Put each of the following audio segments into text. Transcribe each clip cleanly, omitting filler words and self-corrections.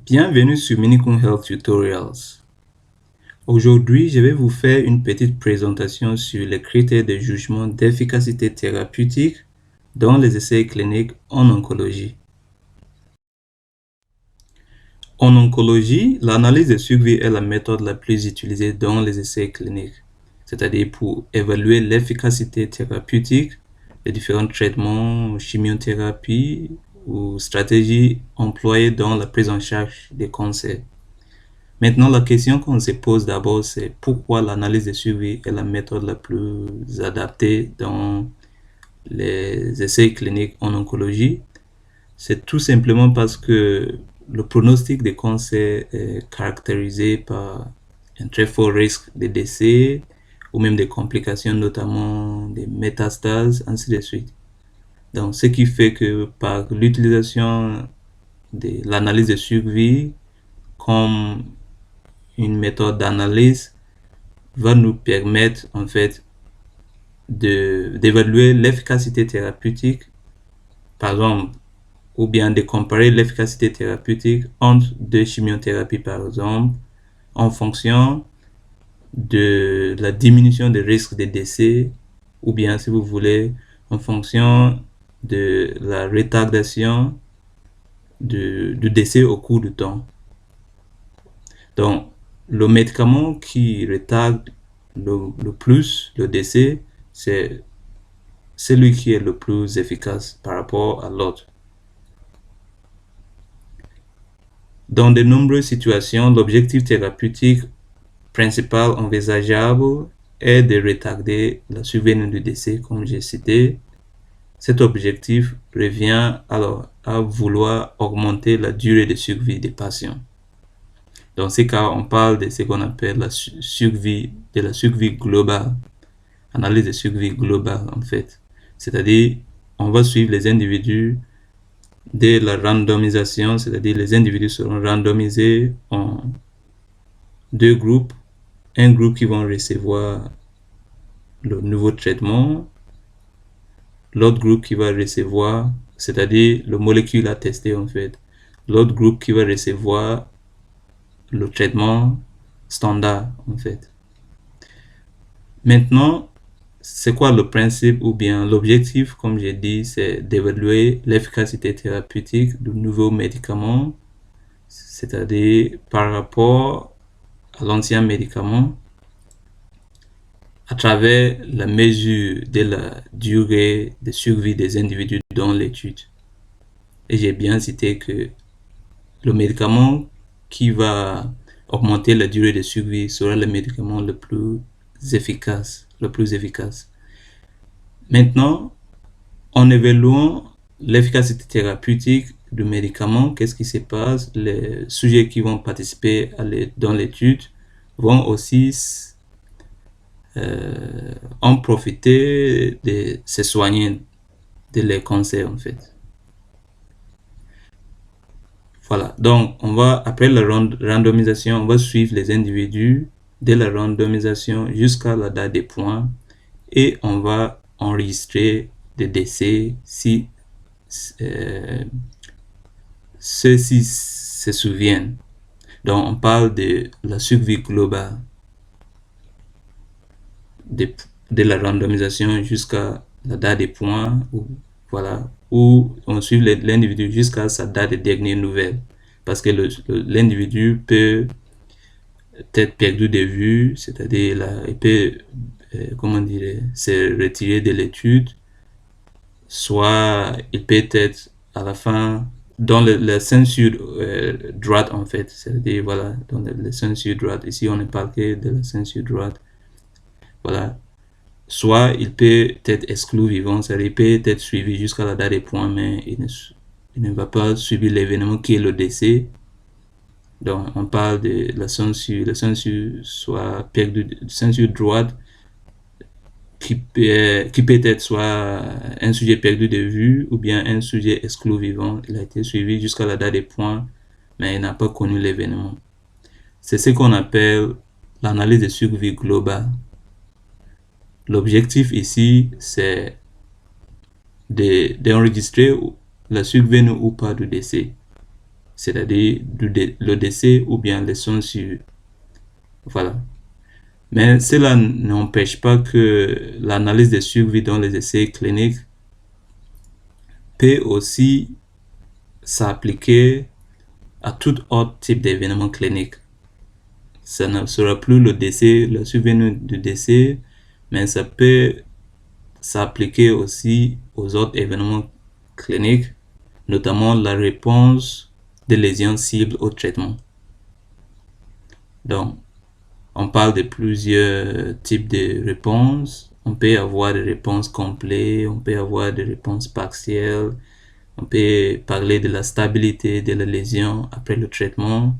Bienvenue sur Minikun Health Tutorials. Aujourd'hui, je vais vous faire une petite présentation sur les critères de jugement d'efficacité thérapeutique dans les essais cliniques en oncologie. En oncologie, l'analyse de survie est la méthode la plus utilisée dans les essais cliniques, c'est-à-dire pour évaluer l'efficacité thérapeutique des différents traitements, chimiothérapie ou stratégies employées dans la prise en charge des cancers. Maintenant, la question qu'on se pose d'abord, c'est pourquoi l'analyse de survie est la méthode la plus adaptée dans les essais cliniques en oncologie. C'est tout simplement parce que le pronostic des cancers est caractérisé par un très fort risque de décès ou même des complications, notamment des métastases, ainsi de suite. Donc, ce qui fait que par l'utilisation de l'analyse de survie comme une méthode d'analyse va nous permettre en fait d'évaluer l'efficacité thérapeutique, par exemple, ou bien de comparer l'efficacité thérapeutique entre deux chimiothérapies, par exemple, en fonction de la diminution des risques de décès, ou bien, si vous voulez, en fonction de la retardation du décès au cours du temps. Donc, le médicament qui retarde le plus le décès, c'est celui qui est le plus efficace par rapport à l'autre. Dans de nombreuses situations, l'objectif thérapeutique principal envisageable est de retarder la survenue du décès, comme j'ai cité. Cet objectif revient alors à vouloir augmenter la durée de survie des patients. Dans ces cas, on parle de ce qu'on appelle la survie globale, analyse de survie globale en fait. C'est-à-dire, on va suivre les individus dès la randomisation, c'est-à-dire les individus seront randomisés en deux groupes. Un groupe qui va recevoir le nouveau traitement, l'autre groupe qui va recevoir, c'est-à-dire le molécule à tester en fait. L'autre groupe qui va recevoir le traitement standard en fait. Maintenant, c'est quoi le principe ou bien l'objectif, comme j'ai dit, c'est d'évaluer l'efficacité thérapeutique de nouveaux médicaments, c'est-à-dire par rapport à l'ancien médicament, à travers la mesure de la durée de survie des individus dans l'étude. Et j'ai bien cité que le médicament qui va augmenter la durée de survie sera le médicament le plus efficace. Maintenant, en évaluant l'efficacité thérapeutique du médicament, qu'est-ce qui se passe? Les sujets qui vont participer dans l'étude vont aussi en profiter de se soigner de les cancers en fait. Voilà, donc après la randomisation, on va suivre les individus dès la randomisation jusqu'à la date des points et on va enregistrer des décès si ceux-ci se souviennent. Donc on parle de la survie globale de la randomisation jusqu'à la date des points, voilà, où on suit l'individu jusqu'à sa date de dernière nouvelle. Parce que l'individu peut être perdu de vue, c'est-à-dire il peut, se retirer de l'étude, soit il peut être à la fin dans la censure droite en fait, c'est-à-dire voilà, dans la censure droite. Ici on ne parle que de la censure droite. Voilà. Soit il peut être exclu vivant, c'est-à-dire il peut être suivi jusqu'à la date des points, mais il ne va pas subir l'événement qui est le décès. Donc on parle de la censure soit perdue, censure droite qui peut être soit un sujet perdu de vue ou bien un sujet exclu vivant. Il a été suivi jusqu'à la date des points, mais il n'a pas connu l'événement. C'est ce qu'on appelle l'analyse de survie globale. L'objectif ici, c'est d'enregistrer la survenue ou pas du décès. c'est-à-dire le décès ou bien les soins suivis. Voilà. Mais cela n'empêche pas que l'analyse de survie dans les essais cliniques peut aussi s'appliquer à tout autre type d'événement clinique. Ça ne sera plus le décès, le survenue du décès, mais ça peut s'appliquer aussi aux autres événements cliniques, notamment la réponse des lésions cibles au traitement. Donc, on parle de plusieurs types de réponses. On peut avoir des réponses complètes, on peut avoir des réponses partielles, on peut parler de la stabilité de la lésion après le traitement,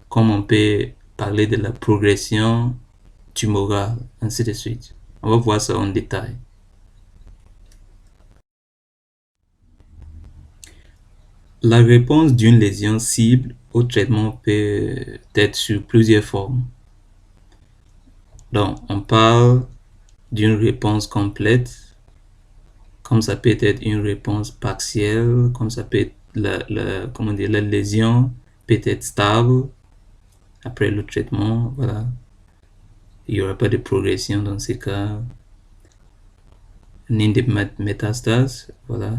comme on peut parler de la progression tumorale, ainsi de suite. On va voir ça en détail. La réponse d'une lésion cible au traitement peut être sous plusieurs formes. Donc, on parle d'une réponse complète, comme ça peut être une réponse partielle, comme ça peut être la lésion peut être stable après le traitement, voilà. Il n'y aura pas de progression dans ces cas, ni de métastases, voilà.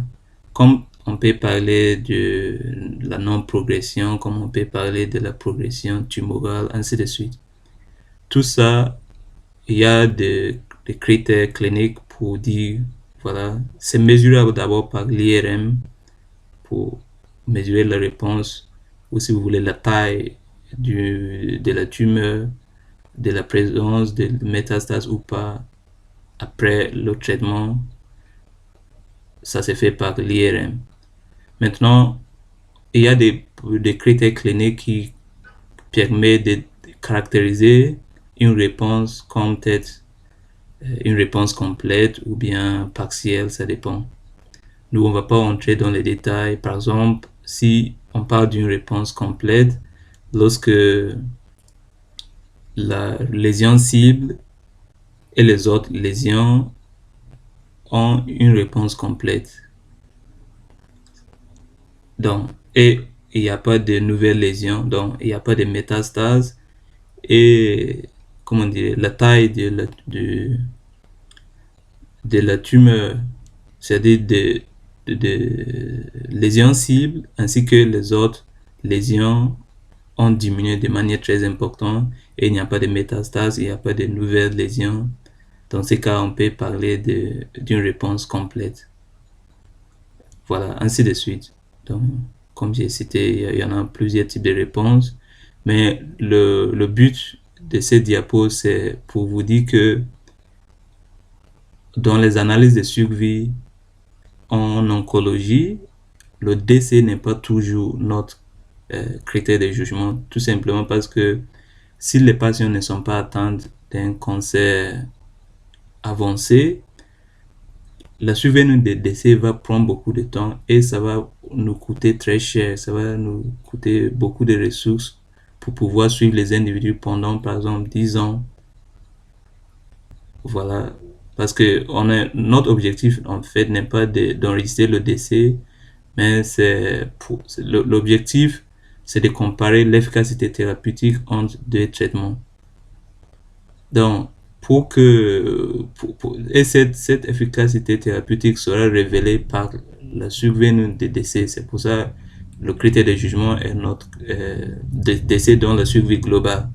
Comme on peut parler de la non-progression, comme on peut parler de la progression tumorale, ainsi de suite. Tout ça, il y a des critères cliniques pour dire, voilà, c'est mesurable d'abord par l'IRM pour mesurer la réponse, ou si vous voulez la taille de la tumeur, de la présence de métastases ou pas après le traitement. Ça se fait par l'IRM. Maintenant, il y a des critères cliniques qui permettent de caractériser une réponse comme peut-être une réponse complète ou bien partielle, ça dépend. Nous, on ne va pas entrer dans les détails. Par exemple, si on parle d'une réponse complète, lorsque la lésion cible et les autres lésions ont une réponse complète. Donc, et il n'y a pas de nouvelles lésions, donc il n'y a pas de métastases et, comment dire, la taille de la tumeur, c'est-à-dire de lésions cibles ainsi que les autres lésions ont diminué de manière très importante et il n'y a pas de métastases, il n'y a pas de nouvelles lésions. Dans ces cas, on peut parler d'une réponse complète. Voilà, ainsi de suite. Donc, comme j'ai cité, il y en a plusieurs types de réponses, mais le but de cette diapo, c'est pour vous dire que dans les analyses de survie en oncologie, le décès n'est pas toujours notre critère de jugement, tout simplement parce que si les patients ne sont pas atteints d'un cancer avancé, la survenue des décès va prendre beaucoup de temps et ça va nous coûter très cher, ça va nous coûter beaucoup de ressources pour pouvoir suivre les individus pendant par exemple 10 ans. Voilà, parce que notre objectif en fait n'est pas d'enregistrer le décès, mais l'objectif c'est de comparer l'efficacité thérapeutique entre deux traitements. Donc, et cette efficacité thérapeutique sera révélée par la survenue des décès. C'est pour ça le critère de jugement est notre décès dans la survie globale.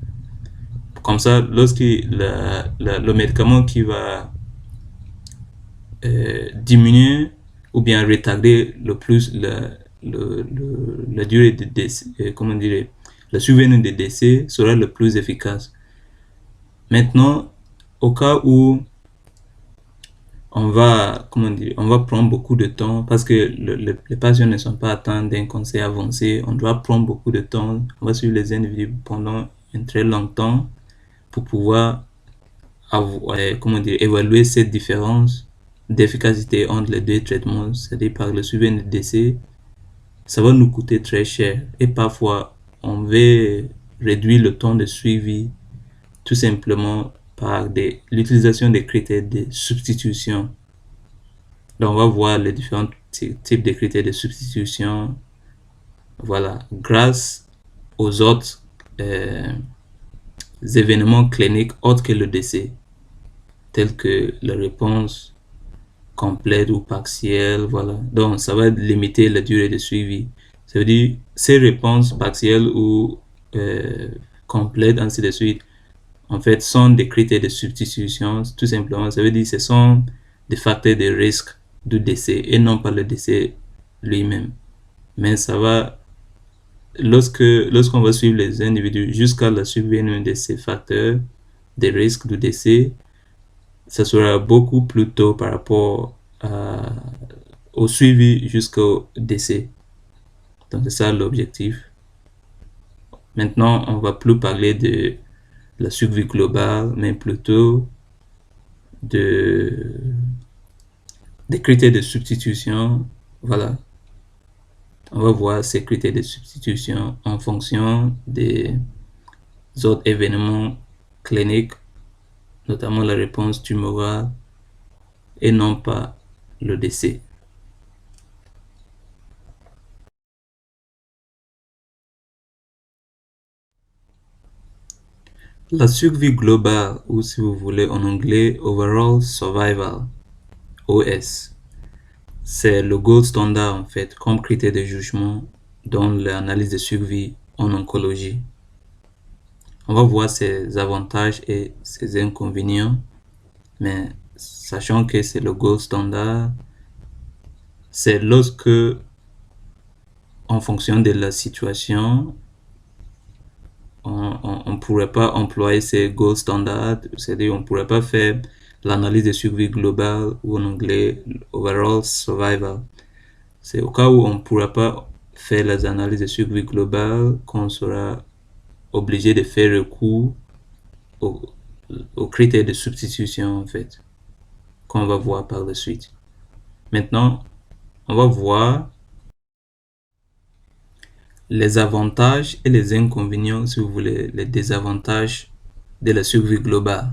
Comme ça, lorsque le médicament qui va diminuer ou bien retarder le plus la durée de décès, comment dire, la survenue des décès sera le plus efficace. Maintenant, au cas où on va prendre beaucoup de temps parce que les patients ne sont pas atteints d'un cancer avancé, on doit prendre beaucoup de temps, on va suivre les individus pendant un très long temps pour pouvoir évaluer cette différence d'efficacité entre les deux traitements, c'est-à-dire par le suivi de décès. Ça va nous coûter très cher et parfois on veut réduire le temps de suivi tout simplement par l'utilisation des critères de substitution. Donc, on va voir les différents types de critères de substitution voilà, grâce aux autres événements cliniques autres que le décès, tels que la réponse complète ou partielle, voilà. Donc, ça va limiter la durée de suivi. Ça veut dire, ces réponses partielles ou complètes, ainsi de suite, en fait, sont des critères de substitution, tout simplement. Ça veut dire, ce sont des facteurs de risque du décès et non pas le décès lui-même. Mais ça va, lorsqu'on va suivre les individus jusqu'à la survenue de ces facteurs de risque du décès, ça sera beaucoup plus tôt par rapport au suivi jusqu'au décès. Donc c'est ça l'objectif. Maintenant, on va plus parler de la survie globale, mais plutôt de des critères de substitution. Voilà. On va voir ces critères de substitution en fonction des autres événements cliniques, notamment la réponse tumorale et non pas le décès. La survie globale, ou si vous voulez en anglais, Overall Survival, OS, c'est le gold standard en fait comme critère de jugement dans l'analyse de survie en oncologie. On va voir ses avantages et ses inconvénients, mais sachant que c'est le gold standard, c'est lorsque, en fonction de la situation, on ne pourrait pas employer ces gold standards, c'est-à-dire on ne pourrait pas faire l'analyse de survie globale ou en anglais overall survival. C'est au cas où on ne pourra pas faire les analyses de survie globale qu'on sera obligé de faire recours aux critères de substitution en fait, qu'on va voir par la suite. Maintenant, on va voir les avantages et les inconvénients, si vous voulez, les désavantages de la survie globale,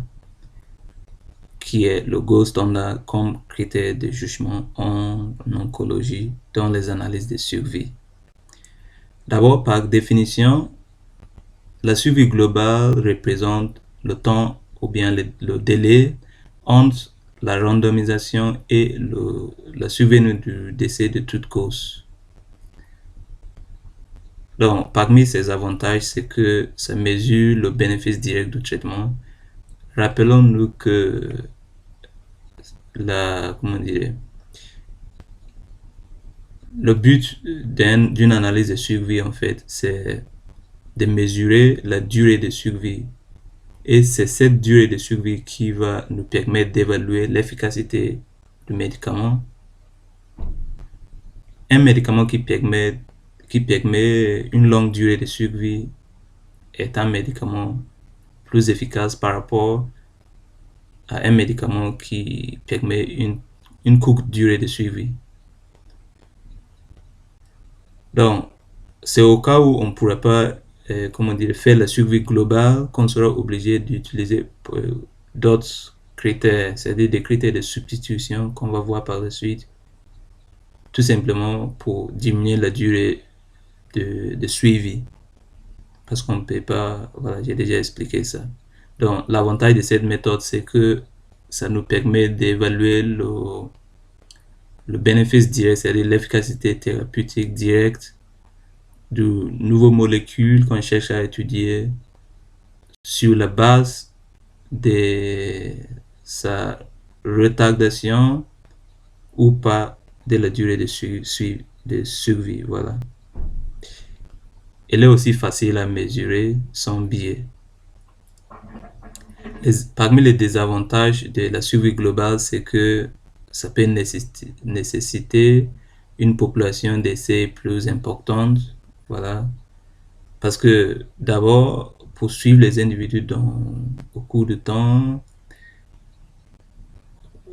qui est le gold standard comme critère de jugement en oncologie dans les analyses de survie. D'abord, par définition, la survie globale représente le temps ou bien le délai entre la randomisation et la survenue du décès de toute cause. Donc, parmi ces avantages, c'est que ça mesure le bénéfice direct du traitement. Rappelons-nous que le but d'une analyse de survie, en fait, c'est de mesurer la durée de survie. Et c'est cette durée de survie qui va nous permettre d'évaluer l'efficacité du médicament. Un médicament qui permet une longue durée de survie est un médicament plus efficace par rapport à un médicament qui permet une courte durée de survie. Donc, c'est au cas où on ne pourrait pas faire la survie globale qu'on sera obligé d'utiliser d'autres critères, c'est-à-dire des critères de substitution qu'on va voir par la suite, tout simplement pour diminuer la durée de suivi. Parce qu'on ne peut pas, voilà, j'ai déjà expliqué ça. Donc, l'avantage de cette méthode, c'est que ça nous permet d'évaluer le bénéfice direct, c'est-à-dire l'efficacité thérapeutique directe de nouveaux molécules qu'on cherche à étudier sur la base de sa retardation ou pas de la durée de survie. Voilà. Elle est aussi facile à mesurer sans biais. Parmi les désavantages de la survie globale, c'est que ça peut nécessiter une population d'essais plus importante. Voilà. Parce que d'abord, pour suivre les individus au cours du temps,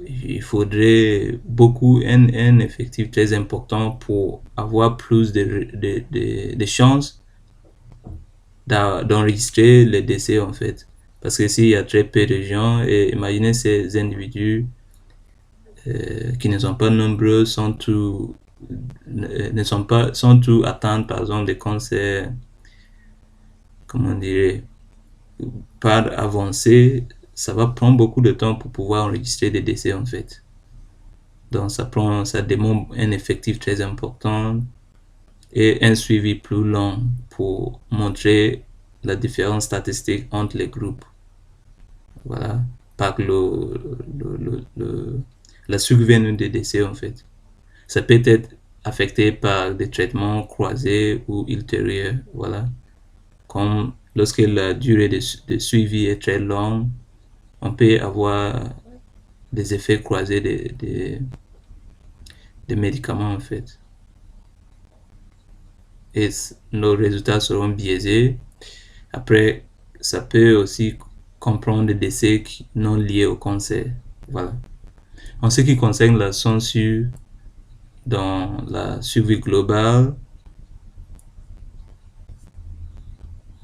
il faudrait un effectif très important pour avoir plus de chances d'enregistrer les décès en fait. Parce que s'il y a très peu de gens, et imaginez ces individus qui ne sont pas nombreux, sont tous ne sont pas, sont tout atteintes, par exemple, des cancers, comment dire, pas avancés, ça va prendre beaucoup de temps pour pouvoir enregistrer des décès, en fait. Donc, ça demande un effectif très important et un suivi plus long pour montrer la différence statistique entre les groupes. Voilà, par la survenue des décès, en fait. Ça peut être affecté par des traitements croisés ou ultérieurs, voilà. Comme lorsque la durée de suivi est très longue, on peut avoir des effets croisés des médicaments, en fait. Et nos résultats seront biaisés. Après, ça peut aussi comprendre des décès non liés au cancer. Voilà. En ce qui concerne la censure dans la survie globale,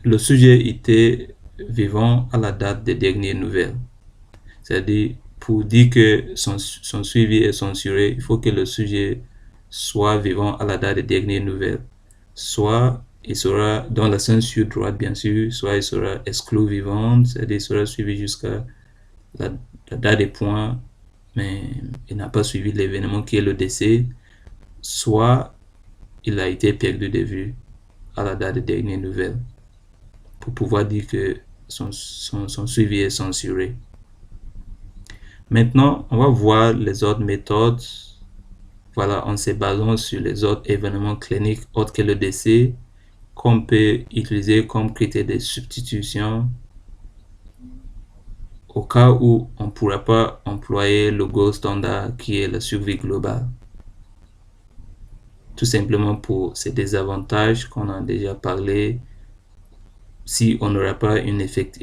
le sujet était vivant à la date des dernières nouvelles. C'est-à-dire, pour dire que son suivi est censuré, il faut que le sujet soit vivant à la date des dernières nouvelles. Soit il sera dans la censure droite, bien sûr, soit il sera exclu vivant, c'est-à-dire il sera suivi jusqu'à la date des points, mais il n'a pas suivi l'événement qui est le décès, soit il a été perdu de vue à la date des dernières nouvelles, pour pouvoir dire que son suivi est censuré. Maintenant, on va voir les autres méthodes. Voilà, en se basant sur les autres événements cliniques autres que le décès, qu'on peut utiliser comme critère de substitution au cas où on ne pourra pas employer le gold standard qui est la survie globale. Tout simplement pour ces désavantages qu'on a déjà parlé. Si on n'aura pas un effectif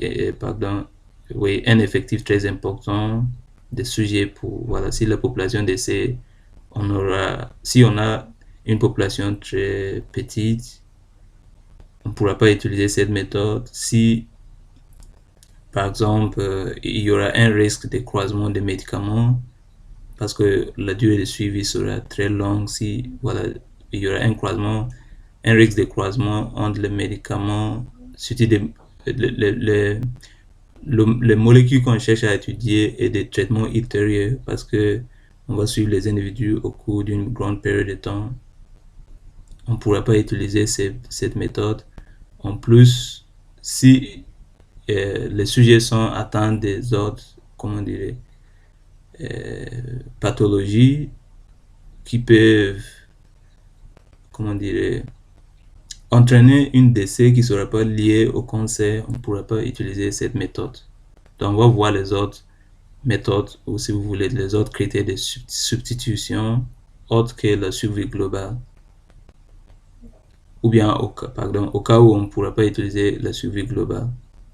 très important de sujets pour, voilà, si la population décède, si on a une population très petite, on ne pourra pas utiliser cette méthode. Si, par exemple, il y aura un risque de croisement des médicaments, parce que la durée de suivi sera très longue, si, voilà, il y aura un risque de croisement entre les médicaments, surtout les molécules qu'on cherche à étudier et des traitements ultérieurs, parce que on va suivre les individus au cours d'une grande période de temps. On ne pourra pas utiliser cette méthode. En plus, si les sujets sont atteints des autres, comment dire, pathologies qui peuvent, comment dire, entraîner une décès qui ne sera pas liée au cancer, on ne pourra pas utiliser cette méthode. Donc, on va voir les autres méthodes, ou si vous voulez, les autres critères de substitution autres que la survie globale. Ou bien au cas où on ne pourra pas utiliser la survie globale.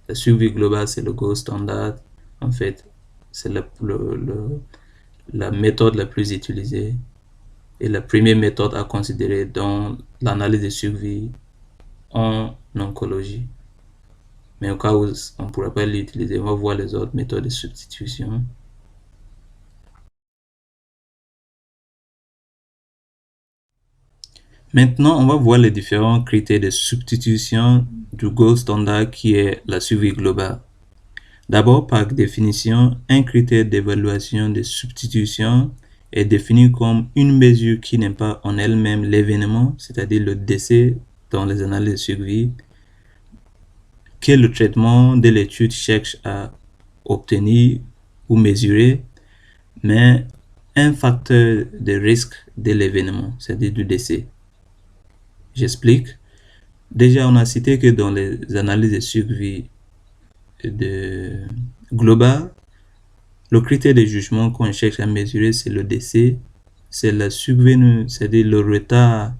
La survie globale, c'est le gold standard. En fait, c'est la méthode la plus utilisée et la première méthode à considérer dans l'analyse de survie en oncologie. Mais au cas où on ne pourra pas l'utiliser, on va voir les autres méthodes de substitution. Maintenant, on va voir les différents critères de substitution du gold standard qui est la survie globale. D'abord, par définition, un critère d'évaluation de substitution est défini comme une mesure qui n'est pas en elle-même l'événement, c'est-à-dire le décès dans les analyses de survie, que le traitement de l'étude cherche à obtenir ou mesurer, mais un facteur de risque de l'événement, c'est-à-dire du décès. J'explique. Déjà, on a cité que dans les analyses de survie globales, le critère de jugement qu'on cherche à mesurer, c'est le décès, c'est la survenue, c'est-à-dire le retard,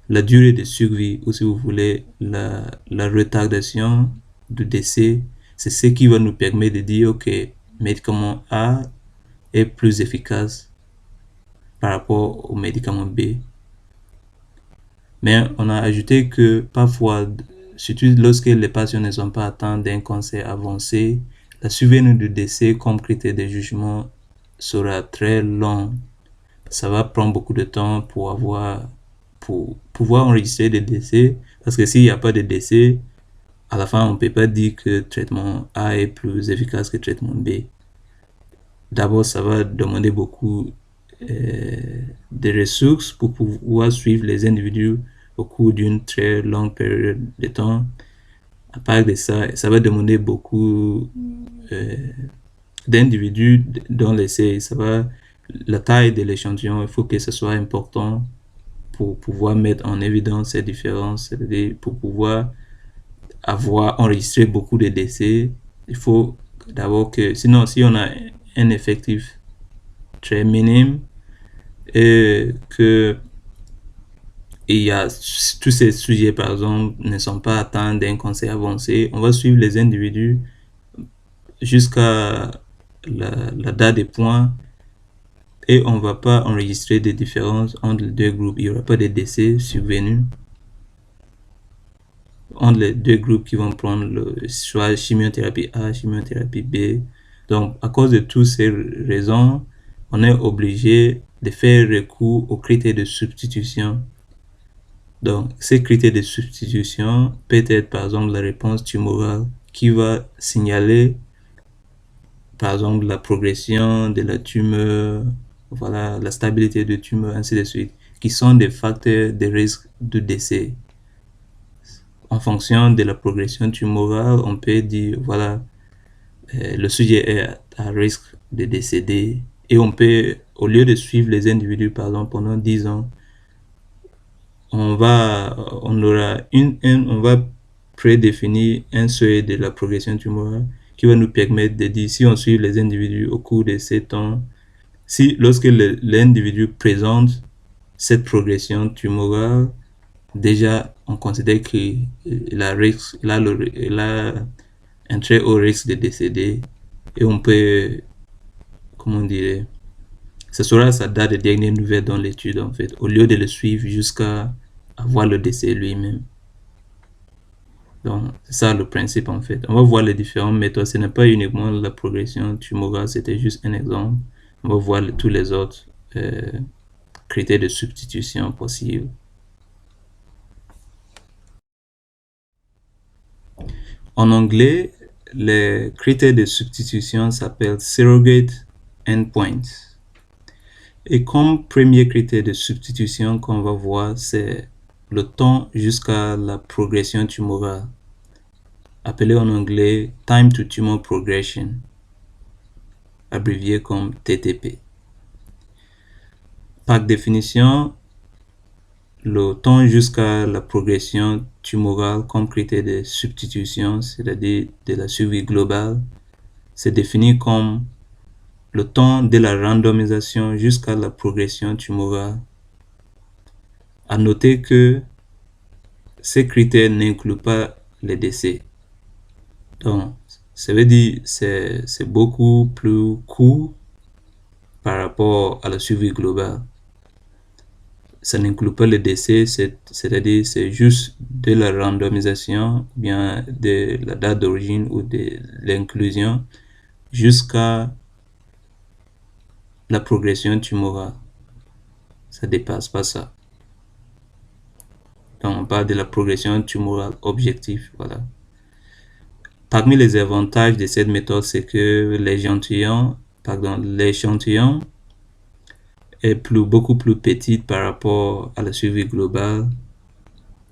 la durée de survie, ou si vous voulez, la retardation du décès. C'est ce qui va nous permettre de dire que médicament A est plus efficace par rapport au médicament B. Mais on a ajouté que parfois, surtout lorsque les patients ne sont pas atteints d'un cancer avancé, la survenue du décès comme critère de jugement sera très long. ça va prendre beaucoup de temps pour pouvoir enregistrer des décès, parce que s'il n'y a pas de décès, à la fin, on ne peut pas dire que traitement A est plus efficace que traitement B. D'abord, ça va demander beaucoup de ressources pour pouvoir suivre les individus au cours d'une très longue période de temps. À part de ça, ça va demander beaucoup d'individus dans l'essai. La taille de l'échantillon, il faut que ce soit important pour pouvoir mettre en évidence ces différences, c'est-à-dire pour pouvoir avoir enregistré beaucoup de décès. Il faut d'abord que, sinon, si on a un effectif très minime et que il y a tous ces sujets, par exemple, ne sont pas atteints d'un cancer avancé, on va suivre les individus jusqu'à la date des points et on ne va pas enregistrer des différences entre les deux groupes. Il n'y aura pas de décès survenus entre les deux groupes qui vont prendre soit chimiothérapie A, chimiothérapie B. Donc, à cause de toutes ces raisons, on est obligé de faire recours aux critères de substitution. Donc, ces critères de substitution peut être par exemple la réponse tumorale qui va signaler par exemple la progression de la tumeur, voilà, la stabilité de tumeur, ainsi de suite, qui sont des facteurs de risque de décès. En fonction de la progression tumorale, on peut dire, voilà, le sujet est à risque de décéder. Et on peut, au lieu de suivre les individus, par exemple, pendant 10 ans, on va prédéfinir un seuil de la progression tumorale qui va nous permettre de dire si on suit les individus au cours de 7 ans, si lorsque l'individu présente cette progression tumorale, déjà on considère qu'il a un très haut risque de décéder et on peut, comment dire, ce sera sa date de dernière nouvelle dans l'étude en fait, au lieu de le suivre jusqu'à avoir le décès lui-même. Donc, c'est ça le principe en fait. On va voir les différentes méthodes. Ce n'est pas uniquement la progression tumorale, c'était juste un exemple. On va voir tous les autres critères de substitution possibles. En anglais, les critères de substitution s'appellent surrogate endpoints. Et comme premier critère de substitution qu'on va voir, c'est le temps jusqu'à la progression tumorale, appelé en anglais Time to Tumor Progression, abbrévié comme TTP. Par définition, le temps jusqu'à la progression tumorale comme critère de substitution, c'est-à-dire de la survie globale, c'est défini comme le temps de la randomisation jusqu'à la progression tumorale. À noter que ces critères n'incluent pas les décès. Donc, ça veut dire que c'est beaucoup plus court par rapport à la survie globale. Ça n'inclut pas le décès, c'est-à-dire c'est juste de la randomisation, bien de la date d'origine ou de l'inclusion jusqu'à la progression tumorale. Ça dépasse pas ça. Donc on parle de la progression tumorale objective, voilà. Parmi les avantages de cette méthode, c'est que l'échantillon est beaucoup plus petit par rapport à la survie globale.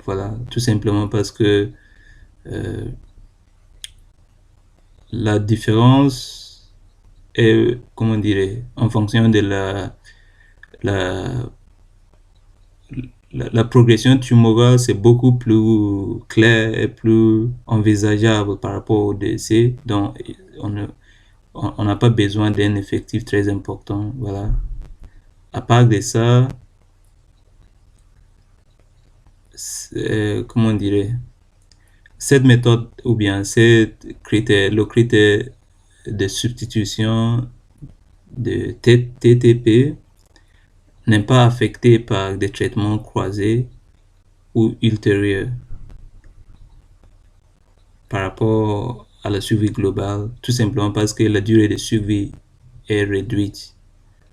Voilà, tout simplement parce que la différence est, comment dirais, en fonction de la, la progression tumorale, c'est beaucoup plus clair et plus envisageable par rapport au décès. Donc, on n'a pas besoin d'un effectif très important. Voilà. À part de ça, comment on dirait, cette méthode ou bien le critère de substitution de TTP n'est pas affecté par des traitements croisés ou ultérieurs par rapport à la survie globale, tout simplement parce que la durée de survie est réduite.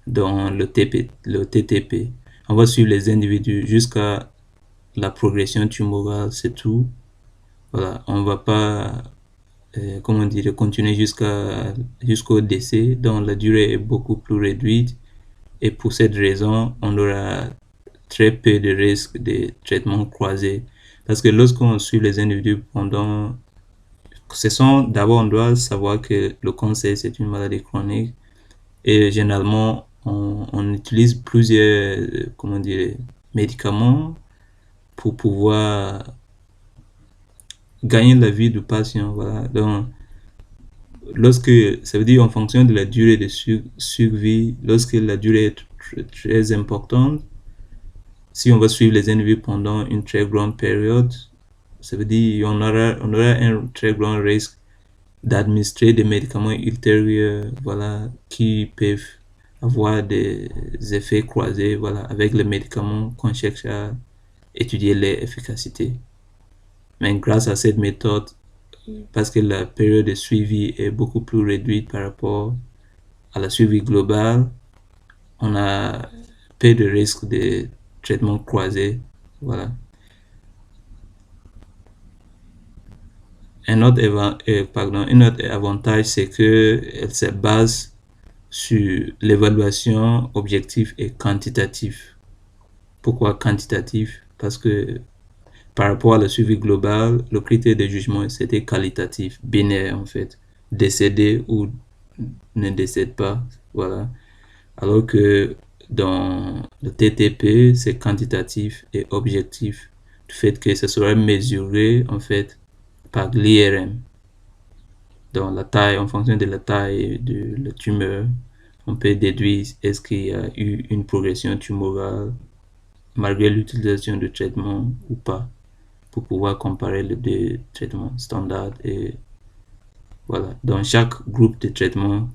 dans le TTP. On va suivre les individus jusqu'à la progression tumorale, c'est tout. Voilà, on va pas, comment dire, continuer jusqu'au décès, dont la durée est beaucoup plus réduite. Et pour cette raison, on aura très peu de risques de traitements croisés. Parce que lorsqu'on suit les individus pendant... D'abord, on doit savoir que le cancer, c'est une maladie chronique. Et généralement, on utilise plusieurs, comment dire, médicaments pour pouvoir gagner la vie du patient. Voilà. Donc, ça veut dire en fonction de la durée de survie, lorsque la durée est très importante, si on va suivre les individus pendant une très grande période, ça veut dire qu'on aura un très grand risque d'administrer des médicaments ultérieurs, voilà, qui peuvent avoir des effets croisés, voilà, avec les médicaments qu'on cherche à étudier leur efficacité. Mais grâce à cette méthode, parce que la période de suivi est beaucoup plus réduite par rapport à la suivi globale, on a peu de risques de traitement croisé, voilà. Un autre avantage, c'est que elle se base sur l'évaluation objective et quantitative. Pourquoi quantitatif? Parce que par rapport à la suivi global, le critère de jugement, c'était qualitatif, binaire en fait. Décéder ou ne décède pas, voilà. Alors que dans le TTP, c'est quantitatif et objectif. Du fait que ça sera mesuré en fait par l'IRM. Donc la taille, en fonction de la taille de la tumeur, on peut déduire est-ce qu'il y a eu une progression tumorale malgré l'utilisation de traitements ou pas, pour pouvoir comparer les deux traitements standards. Et voilà, dans chaque groupe de traitements,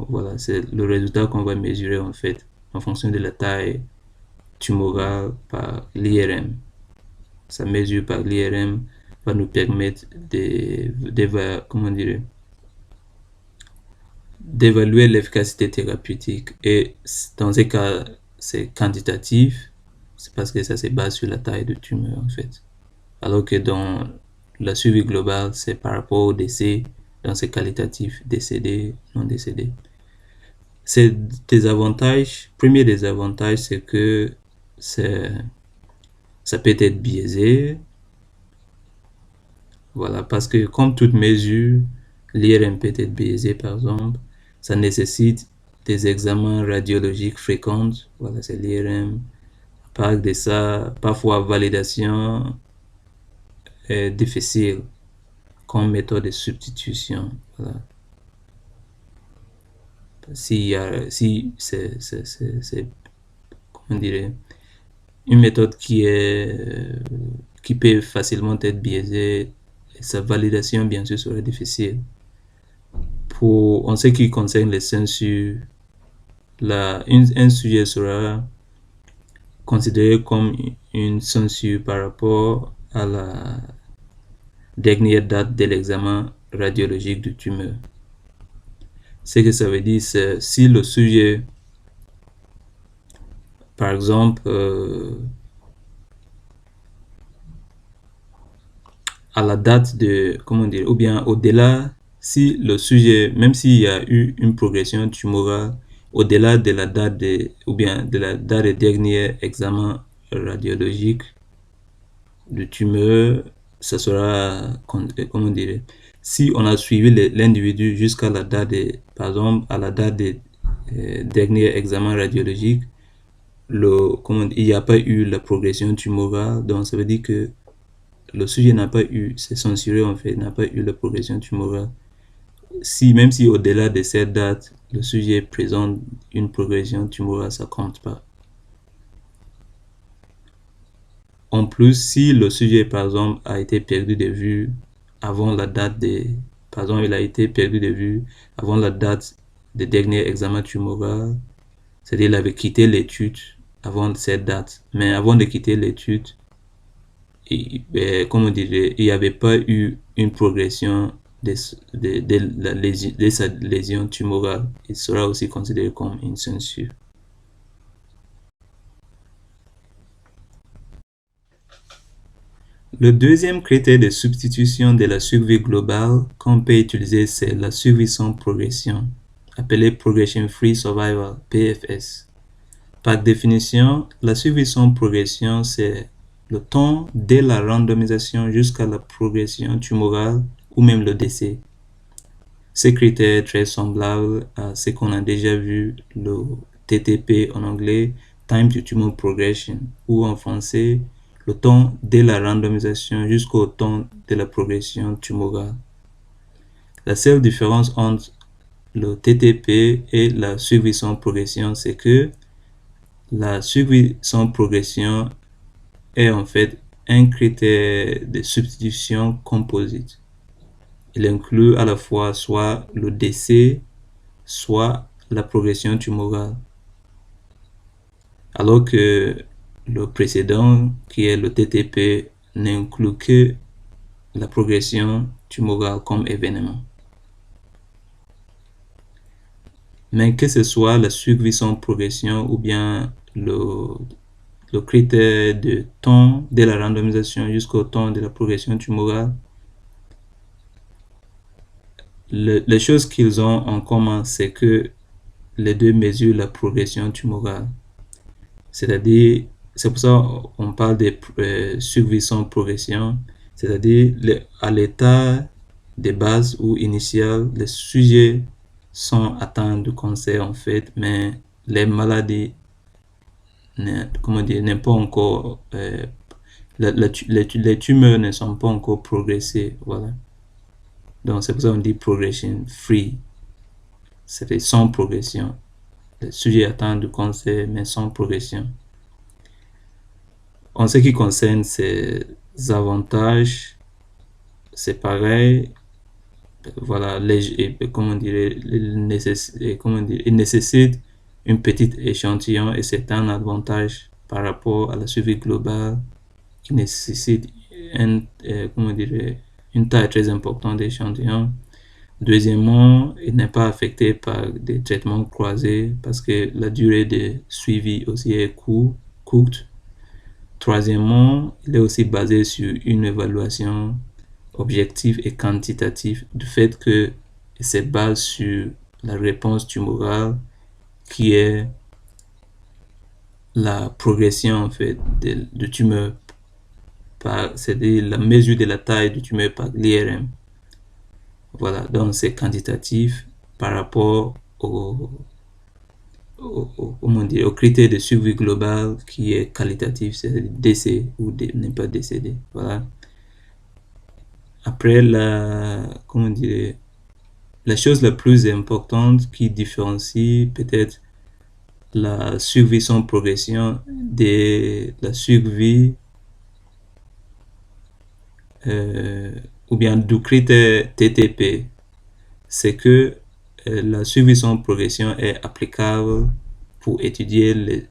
voilà, c'est le résultat qu'on va mesurer en fait en fonction de la taille tumorale par l'IRM. Ça mesure par l'IRM va nous permettre d'évaluer l'efficacité thérapeutique. Et dans ces cas, c'est quantitatif, c'est parce que ça se base sur la taille de tumeur en fait. Alors que dans la suivi globale, c'est par rapport au décès, donc c'est qualitatif, décédé, non décédé. C'est des avantages. Premier désavantage, c'est que ça peut être biaisé. Voilà, parce que comme toute mesure, l'IRM peut être biaisé par exemple. Ça nécessite des examens radiologiques fréquents. Voilà, c'est l'IRM. À part de ça, parfois validation est difficile comme méthode de substitution. Voilà. Si c'est comment dirais, une méthode qui peut facilement être biaisée, sa validation bien sûr serait difficile. En ce qui concerne les censures, un sujet sera considéré comme une censure par rapport à la dernière date de l'examen radiologique du tumeur. Ce que ça veut dire, c'est si le sujet, par exemple, à la date de, comment dire, ou bien au-delà, si le sujet, même s'il y a eu une progression tumorale, au-delà de la date ou bien de la date de dernier examen radiologique du tumeur, ça sera, comment dire, si on a suivi l'individu jusqu'à la date par exemple, à la date de dernier examen radiologique, il n'y a pas eu la progression tumorale, donc ça veut dire que le sujet n'a pas eu, c'est censuré en fait, n'a pas eu la progression tumorale. Même si au-delà de cette date, le sujet présente une progression tumorale, ça compte pas. En plus, si le sujet, par exemple, a été perdu de vue avant la date par exemple, il a été perdu de vue avant la date des derniers examens tumoraux, c'est-à-dire qu'il avait quitté l'étude avant cette date. Mais avant de quitter l'étude, comment dire, il n'y avait pas eu une progression de sa lésion tumorale, il sera aussi considéré comme une censure. Le deuxième critère de substitution de la survie globale qu'on peut utiliser, c'est la survie sans progression, appelée Progression Free Survival, PFS. Par définition, la survie sans progression, c'est le temps dès la randomisation jusqu'à la progression tumorale ou même le décès. Ces critères très semblables à ce qu'on a déjà vu, le TTP en anglais, Time to Tumor Progression, ou en français, le temps de la randomisation jusqu'au temps de la progression tumorale. La seule différence entre le TTP et la survie sans progression, c'est que la survie sans progression est en fait un critère de substitution composite. Il inclut à la fois soit le décès, soit la progression tumorale. Alors que le précédent, qui est le TTP, n'inclut que la progression tumorale comme événement. Mais que ce soit la survie sans progression ou bien le critère de temps de la randomisation jusqu'au temps de la progression tumorale, les choses qu'ils ont en commun, c'est que les deux mesurent la progression tumorale. C'est-à-dire, c'est pour ça qu'on parle de survie sans progression, c'est-à-dire à l'état de base ou initial, les sujets sont atteints de cancer en fait, mais les maladies, n'est pas encore, les tumeurs ne sont pas encore progressées, voilà. Donc c'est pour ça qu'on dit progression free, c'est sans progression. Les sujets atteints de cancer, mais sans progression. En ce qui concerne ces avantages, c'est pareil. Voilà, il nécessite une petite échantillon et c'est un avantage par rapport à la survie globale qui nécessite une taille très importante d'échantillon. Deuxièmement, il n'est pas affecté par des traitements croisés parce que la durée de suivi aussi est courte. Troisièmement, il est aussi basé sur une évaluation objective et quantitative du fait que il se base sur la réponse tumorale qui est la progression en fait de tumeur, c'est-à-dire la mesure de la taille du tumeur par l'IRM. Voilà, donc c'est quantitatif par rapport au critère de survie globale qui est qualitatif, c'est décès ou ne pas décédé. Voilà. Après, la chose la plus importante qui différencie peut-être la survie sans progression de la survie ou bien du critère TTP, c'est que la survie sans progression est applicable pour étudier les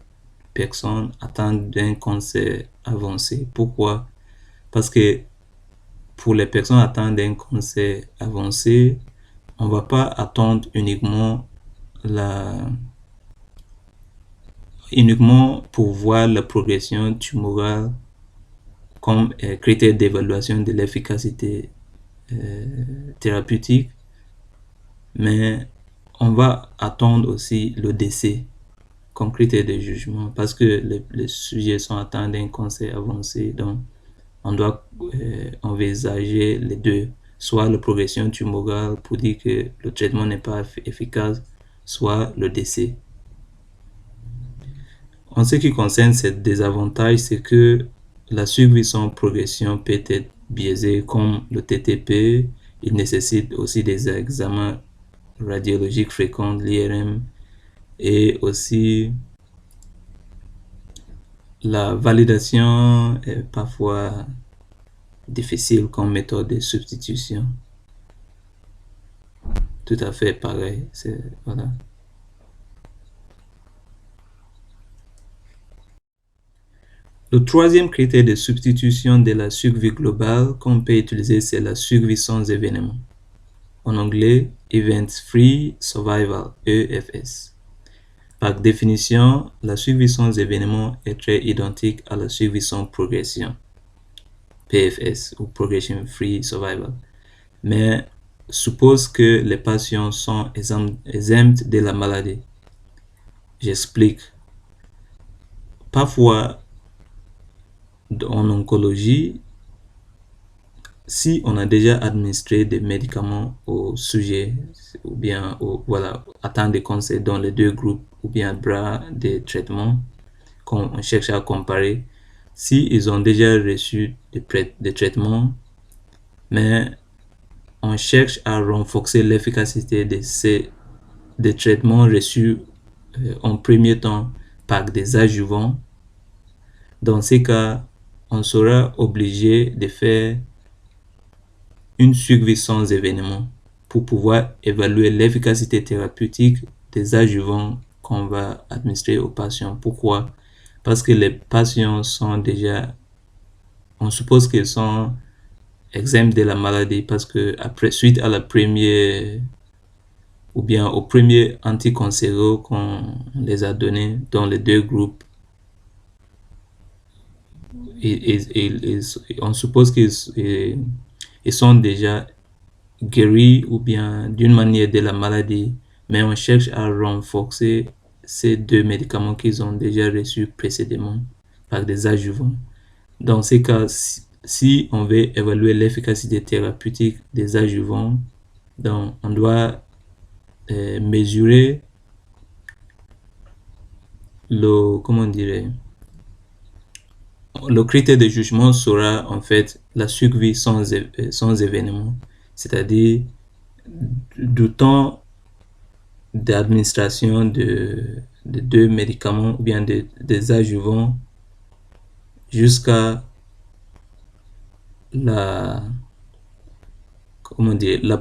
personnes atteintes d'un cancer avancé. Pourquoi? Parce que pour les personnes atteintes d'un cancer avancé, on ne va pas attendre uniquement pour voir la progression tumorale comme critère d'évaluation de l'efficacité thérapeutique, mais on va attendre aussi le décès comme critère de jugement parce que les sujets sont atteints d'un cancer avancé, donc on doit envisager les deux, soit la progression tumorale pour dire que le traitement n'est pas efficace, soit le décès. En ce qui concerne ces désavantages, c'est que la survie sans progression peut être biaisée comme le TTP. Il nécessite aussi des examens radiologiques fréquents, l'IRM, et aussi la validation est parfois difficile comme méthode de substitution. Tout à fait pareil, voilà. Le troisième critère de substitution de la survie globale qu'on peut utiliser, c'est la survie sans événement. en anglais Event Free Survival, EFS. Par définition, la suivi sans événement est très identique à la suivi sans progression, PFS ou Progression Free Survival, mais suppose que les patients sont exempts de la maladie. J'explique. Parfois, en oncologie, si on a déjà administré des médicaments au sujet ou bien atteint des cancers dans les deux groupes ou bien bras des traitements qu'on cherche à comparer, si ils ont déjà reçu des traitements, mais on cherche à renforcer l'efficacité des traitements reçus en premier temps par des adjuvants. Dans ces cas, on sera obligé de faire une suivi sans événement pour pouvoir évaluer l'efficacité thérapeutique des adjuvants qu'on va administrer aux patients. Pourquoi? Parce que les patients sont déjà, on suppose qu'ils sont exempts de la maladie parce que suite à la première ou bien au premier anticancéreux qu'on les a donnés dans les deux groupes, on suppose qu'ils sont déjà guéris ou bien d'une manière de la maladie, mais on cherche à renforcer ces deux médicaments qu'ils ont déjà reçus précédemment par des adjuvants. Dans ces cas, si on veut évaluer l'efficacité thérapeutique des adjuvants, donc on doit mesurer le critère de jugement sera en fait la suivi sans événement, c'est-à-dire du temps d'administration de deux médicaments ou bien des adjuvants jusqu'à la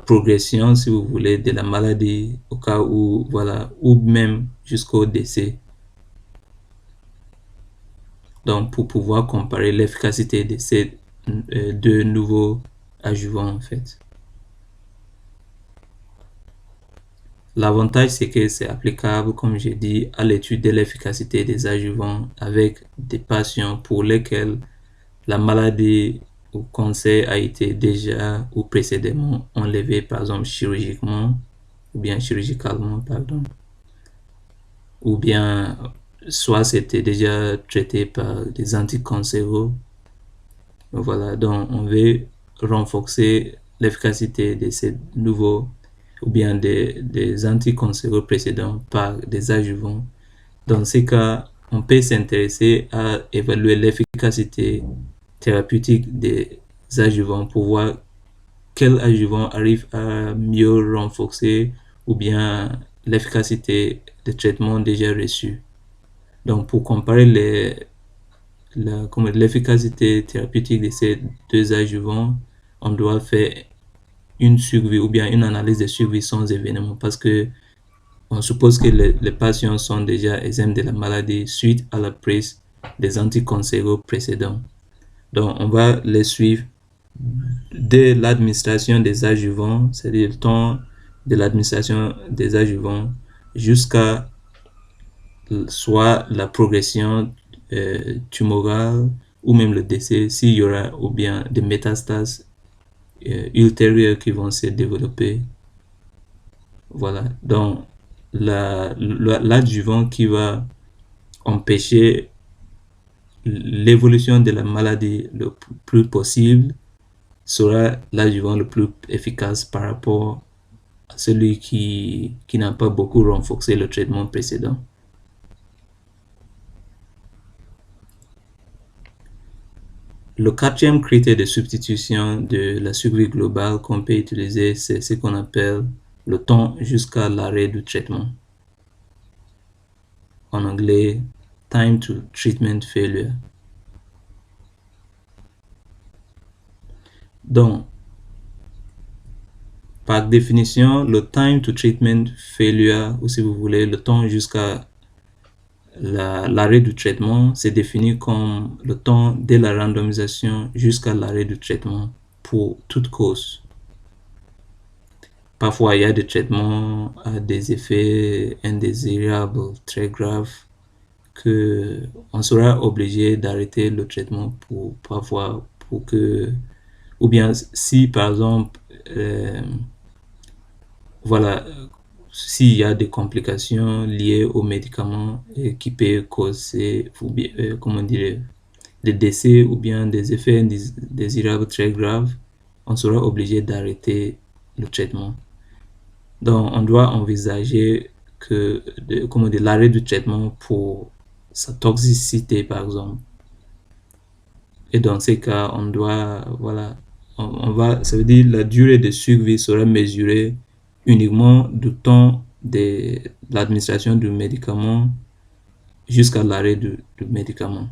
progression, si vous voulez, de la maladie, au cas où, ou même jusqu'au décès. Donc, pour pouvoir comparer l'efficacité de ces deux nouveaux adjuvants, en fait. L'avantage, c'est que c'est applicable, comme j'ai dit, à l'étude de l'efficacité des adjuvants avec des patients pour lesquels la maladie ou cancer a été déjà ou précédemment enlevé, par exemple chirurgicalement, ou bien soit c'était déjà traité par des anticancéreux. Voilà, donc on veut renforcer l'efficacité de ces nouveaux ou bien des anticancéreux précédents par des adjuvants. Dans ces cas, on peut s'intéresser à évaluer l'efficacité thérapeutique des adjuvants pour voir quel adjuvant arrive à mieux renforcer ou bien l'efficacité des traitements déjà reçus. Donc, pour comparer l'efficacité thérapeutique de ces deux adjuvants, on doit faire une suivi ou bien une analyse de suivi sans événement parce que on suppose que les patients sont déjà exempts de la maladie suite à la prise des anticancéreux précédents. Donc, on va les suivre dès l'administration des adjuvants, c'est-à-dire le temps de l'administration des adjuvants jusqu'à soit la progression tumorale ou même le décès, s'il y aura ou bien des métastases ultérieures qui vont se développer. Voilà, donc l'adjuvant qui va empêcher l'évolution de la maladie le plus possible sera l'adjuvant le plus efficace par rapport à celui qui n'a pas beaucoup renforcé le traitement précédent. Le quatrième critère de substitution de la survie globale qu'on peut utiliser, c'est ce qu'on appelle le temps jusqu'à l'arrêt du traitement. En anglais, time to treatment failure. Donc, par définition, le time to treatment failure, ou si vous voulez, le temps jusqu'à l'arrêt du traitement, c'est défini comme le temps de la randomisation jusqu'à l'arrêt du traitement pour toute cause. Parfois, il y a des traitements à des effets indésirables très graves que on sera obligé d'arrêter le traitement pour parfois pour que ou bien si par exemple voilà s'il y a des complications liées aux médicaments et qui peuvent causer ou bien, comment dire des décès ou bien des effets indésirables très graves, on sera obligé d'arrêter le traitement. Donc, on doit envisager comment dire, l'arrêt du traitement pour sa toxicité, par exemple. Et dans ces cas, on doit, voilà, on va, ça veut dire la durée de survie sera mesurée uniquement du temps de l'administration du médicament jusqu'à l'arrêt du médicament.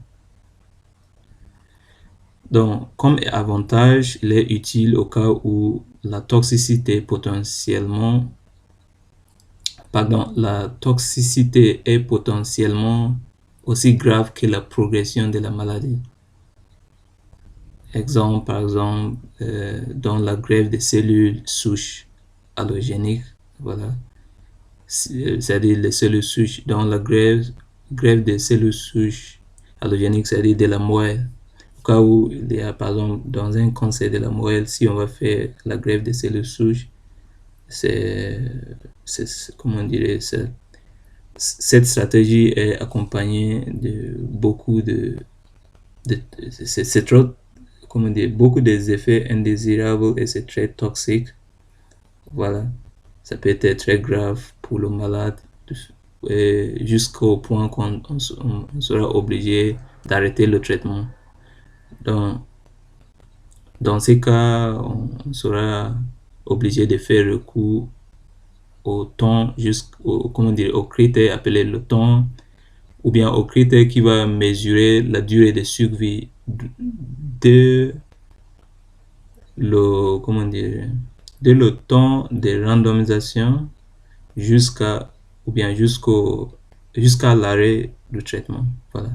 Donc, comme avantage, il est utile au cas où la toxicité est potentiellement aussi grave que la progression de la maladie. Exemple, par exemple, dans la grève des cellules souches allogéniques, voilà. C'est-à-dire les cellules souches, dans la grève des cellules souches allogéniques, c'est-à-dire de la moelle. Au cas où il y a, par exemple, dans un cancer de la moelle, si on va faire la grève des cellules souches, c'est, comment dire, cette stratégie est accompagnée de beaucoup c'est trop, comment dire, beaucoup des effets indésirables et c'est très toxique. Voilà. Ça peut être très grave pour le malade jusqu'au point qu'on sera obligé d'arrêter le traitement. Donc, dans ces cas, on sera obligé de faire recours au temps, comment dire, au critère appelé le temps, ou bien au critère qui va mesurer la durée de survie de comment dire, de le temps de randomisation jusqu'à, ou bien jusqu'à l'arrêt du traitement. Voilà.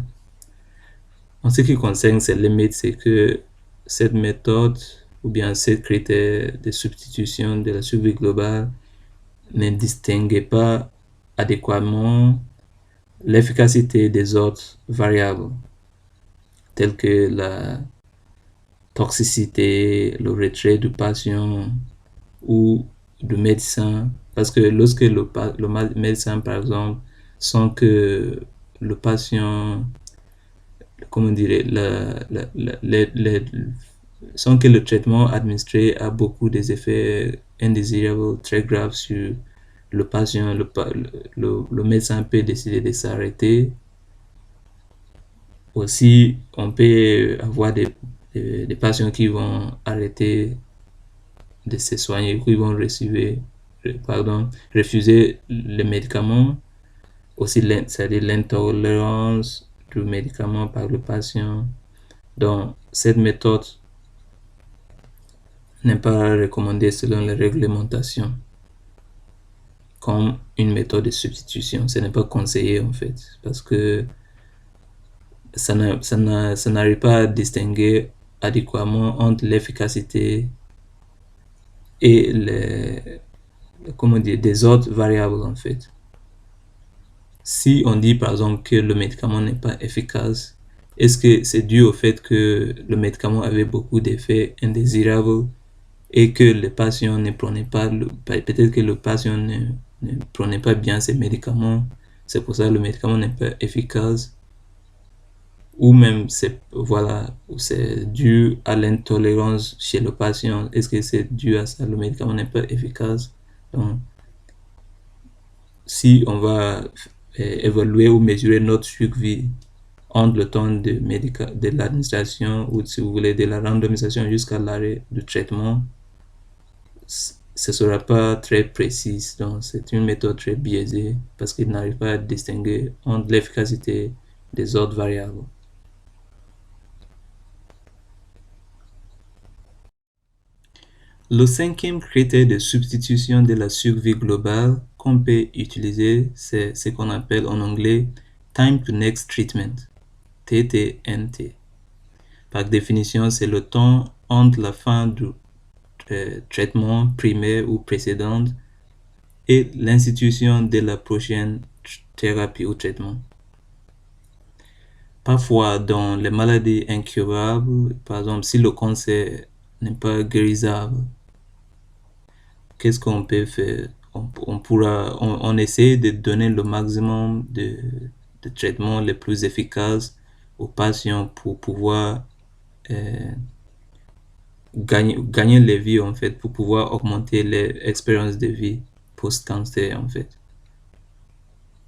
En ce qui concerne ces limites, c'est que cette méthode, ou bien ces critères de substitution de la survie globale ne distinguait pas adéquatement l'efficacité des autres variables, telles que la toxicité, le retrait du patient ou du médecin. Parce que lorsque le médecin, par exemple, sent que le patient, comment dire, sans que le traitement administré a beaucoup des effets indésirables très graves sur le patient, le médecin peut décider de s'arrêter. Aussi, on peut avoir des patients qui vont arrêter de se soigner, qui vont refuser les médicaments. Aussi, c'est-à-dire l'intolérance du médicament par le patient. Donc, cette méthode n'est pas recommandée selon les réglementations comme une méthode de substitution. Ce n'est pas conseillé en fait, parce que ça n'arrive pas à distinguer adéquatement entre l'efficacité et des autres variables en fait. Si on dit par exemple que le médicament n'est pas efficace, est-ce que c'est dû au fait que le médicament avait beaucoup d'effets indésirables et que le patient ne prenait pas, peut-être que le patient ne prenait pas bien ses médicaments, c'est pour ça que le médicament n'est pas efficace, ou même c'est dû à l'intolérance chez le patient, est-ce que c'est dû à ça, le médicament n'est pas efficace. Donc, si on va évaluer ou mesurer notre survie entre le temps de l'administration ou si vous voulez de la randomisation jusqu'à l'arrêt du traitement, ce sera pas très précis. Donc c'est une méthode très biaisée parce qu'il n'arrive pas à distinguer entre l'efficacité des autres variables. Le cinquième critère de substitution de la survie globale qu'on peut utiliser, c'est ce qu'on appelle en anglais Time to Next Treatment, TTNT. Par définition, c'est le temps entre la fin du traitement primaire ou précédente et l'institution de la prochaine thérapie ou traitement. Parfois, dans les maladies incurables, par exemple, si le cancer n'est pas guérissable, qu'est-ce qu'on peut faire? On essaie de donner le maximum de traitements les plus efficaces aux patients pour pouvoir gagner les vies, en fait, pour pouvoir augmenter l'expérience de vie post-cancer, en fait,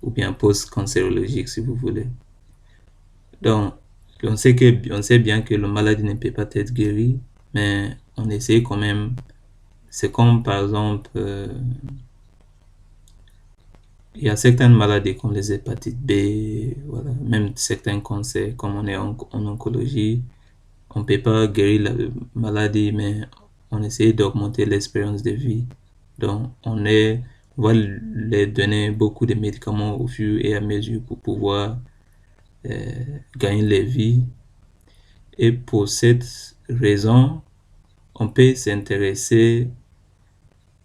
ou bien post-cancérologique, si vous voulez. Donc, on sait bien que la maladie ne peut pas être guérie, mais on essaie quand même. C'est comme, par exemple, il y a certaines maladies comme les hépatites B, voilà, même certains cancers, comme on est en oncologie, on ne peut pas guérir la maladie, mais on essaie d'augmenter l'espérance de vie. Donc, on va les donner beaucoup de médicaments au fur et à mesure pour pouvoir gagner les vies. Et pour cette raison, on peut s'intéresser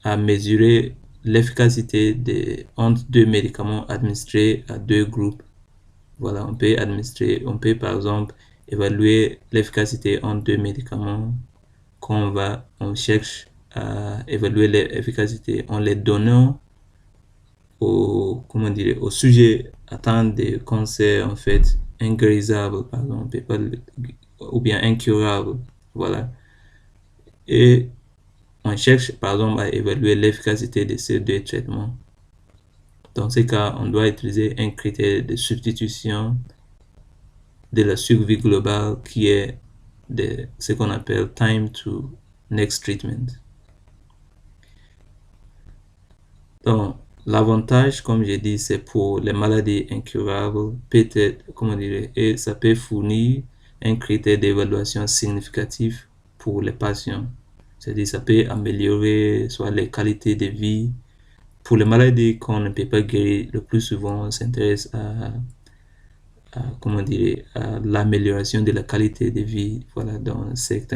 à mesurer l'efficacité entre deux médicaments administrés à deux groupes. Voilà, on peut par exemple évaluer l'efficacité entre deux médicaments on cherche à évaluer l'efficacité en les donnant au sujet atteint de cancer en fait inguérissable par exemple, ou bien incurable, voilà. Et on cherche par exemple à évaluer l'efficacité de ces deux traitements. Dans ce cas, on doit utiliser un critère de substitution de la survie globale qui est ce qu'on appelle time to next treatment. Donc, l'avantage, comme j'ai dit, c'est pour les maladies incurables, peut-être, et ça peut fournir un critère d'évaluation significatif pour les patients. C'est-à-dire, ça peut améliorer soit les qualités de vie. Pour les maladies qu'on ne peut pas guérir, le plus souvent, on s'intéresse à l'amélioration de la qualité de vie, voilà, dans ces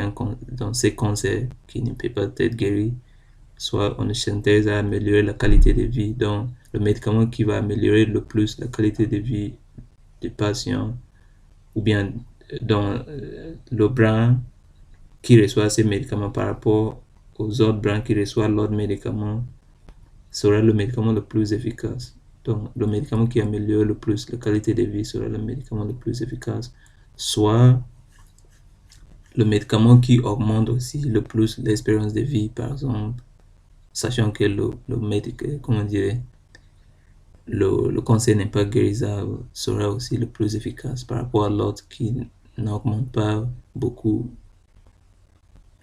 cancers qui ne peuvent pas être guéris. Soit on s'intéresse à améliorer la qualité de vie, donc le médicament qui va améliorer le plus la qualité de vie du patient, ou bien dans le bras qui reçoit ces médicaments par rapport aux autres bras qui reçoivent l'autre médicament, sera le médicament le plus efficace. Donc, le médicament qui améliore le plus la qualité de vie sera le médicament le plus efficace. Soit le médicament qui augmente aussi le plus l'espérance de vie, par exemple, sachant que le cancer n'est pas guérissable, sera aussi le plus efficace par rapport à l'autre qui n'augmente pas beaucoup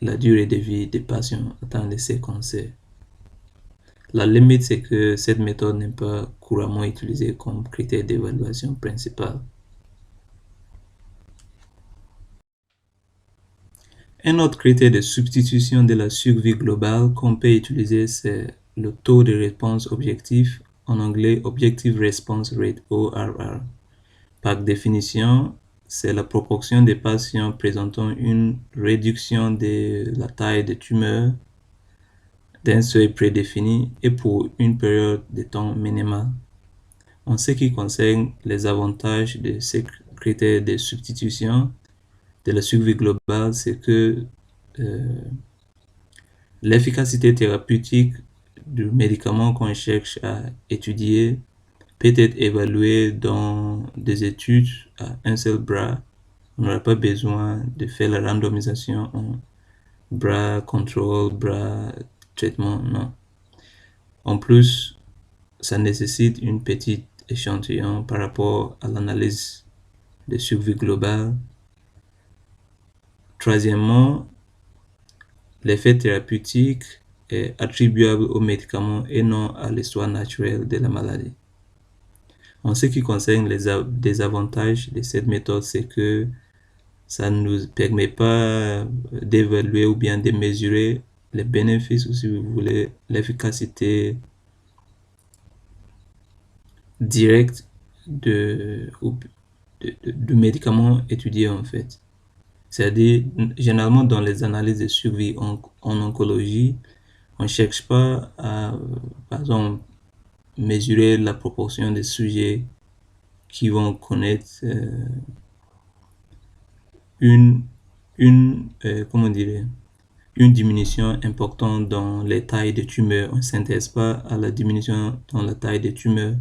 la durée de vie des patients atteints de ces cancers. La limite, c'est que cette méthode n'est pas couramment utilisée comme critère d'évaluation principal. Un autre critère de substitution de la survie globale qu'on peut utiliser, c'est le taux de réponse objectif, en anglais Objective Response Rate, ORR. Par définition, c'est la proportion des patients présentant une réduction de la taille de tumeur d'un seuil prédéfini et pour une période de temps minimale. En ce qui concerne les avantages de ces critères de substitution de la survie globale, c'est que l'efficacité thérapeutique du médicament qu'on cherche à étudier peut être évaluée dans des études à un seul bras. On n'aura pas besoin de faire la randomisation en bras contrôle, bras traitement, non. En plus, ça nécessite une petite échantillon par rapport à l'analyse de survie globale. Troisièmement, l'effet thérapeutique est attribuable au médicament et non à l'histoire naturelle de la maladie. En ce qui concerne les désavantages de cette méthode, c'est que ça ne nous permet pas d'évaluer ou bien de mesurer les bénéfices ou, si vous voulez, l'efficacité directe du médicament étudié en fait. C'est-à-dire, généralement dans les analyses de survie en oncologie, on ne cherche pas à, par exemple, mesurer la proportion des sujets qui vont connaître une, comment dirais, une diminution importante dans les tailles de tumeurs. On ne s'intéresse pas à la diminution dans la taille des tumeurs,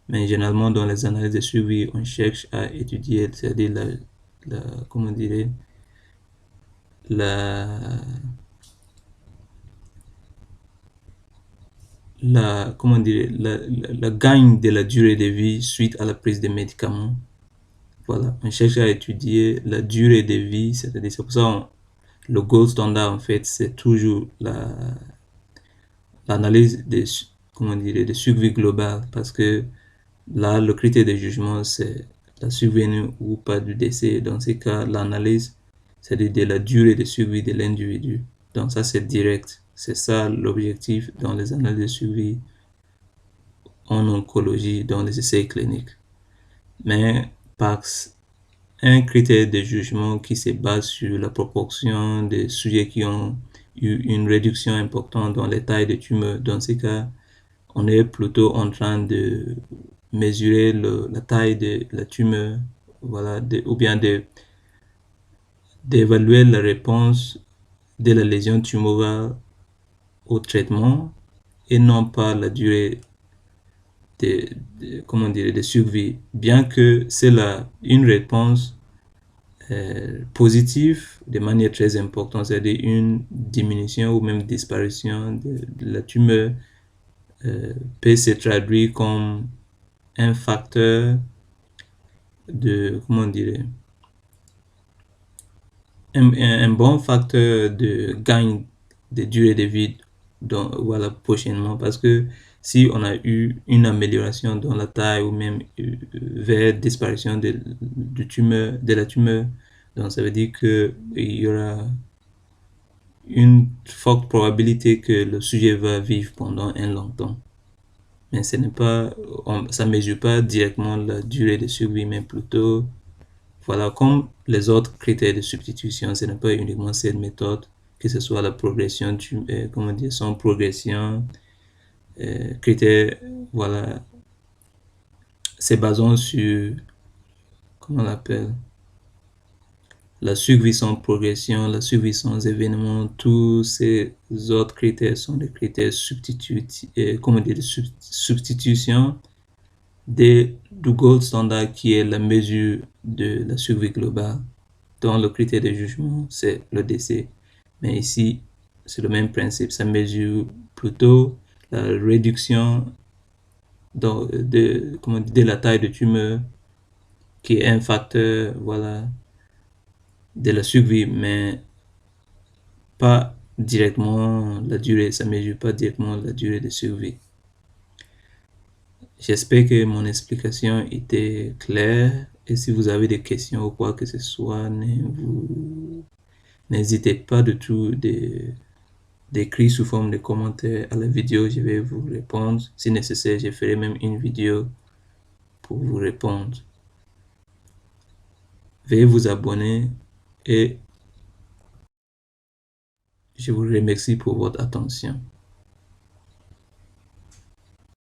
mais généralement dans les analyses de survie, on cherche à étudier, c'est-à-dire comment dirais, la, comment dire, la gagne de la durée de vie suite à la prise de médicaments. Voilà, on cherche à étudier la durée de vie, c'est-à-dire, c'est pour ça le gold standard, en fait, c'est toujours l'analyse des, comment dire, de survie globale, parce que là, le critère de jugement, c'est la survenue ou pas du décès. Dans ces cas, l'analyse, c'est de la durée de survie de l'individu. Donc ça, c'est direct. C'est ça l'objectif dans les analyses de survie en oncologie, dans les essais cliniques. Mais par un critère de jugement qui se base sur la proportion des sujets qui ont eu une réduction importante dans les tailles de tumeurs. Dans ces cas, on est plutôt en train de mesurer la taille de la tumeur, voilà, ou bien d'évaluer la réponse de la lésion tumorale au traitement et non pas la durée comment dire, de survie, bien que c'est une réponse positive de manière très importante, c'est-à-dire une diminution ou même disparition de la tumeur peut se traduire comme un facteur de, comment dire, un bon facteur de gain de durée de vie voilà, prochainement, parce que si on a eu une amélioration dans la taille ou même vers disparition de la tumeur, donc ça veut dire que il y aura une forte probabilité que le sujet va vivre pendant un long temps. Mais ce n'est pas, ça ne mesure pas directement la durée de survie, mais plutôt, voilà, comme les autres critères de substitution, ce n'est pas uniquement cette méthode, que ce soit la progression, comment dire, son progression, critères, voilà, c'est basant sur, comment on l'appelle, la survie sans progression, la survie sans événement, tous ces autres critères sont des critères comment dire, de substitution du gold standard qui est la mesure de la survie globale. Dont le critère de jugement, c'est le décès. Mais ici, c'est le même principe. Ça mesure plutôt la réduction de la taille de tumeur, qui est un facteur, voilà, de la survie, mais pas directement la durée. Ça mesure pas directement la durée de survie. J'espère que mon explication était claire, et si vous avez des questions ou quoi que ce soit, n'hésitez pas du tout d'écrire sous forme de commentaires à la vidéo. Je vais vous répondre. Si nécessaire, je ferai même une vidéo pour vous répondre. Veuillez vous abonner et je vous remercie pour votre attention.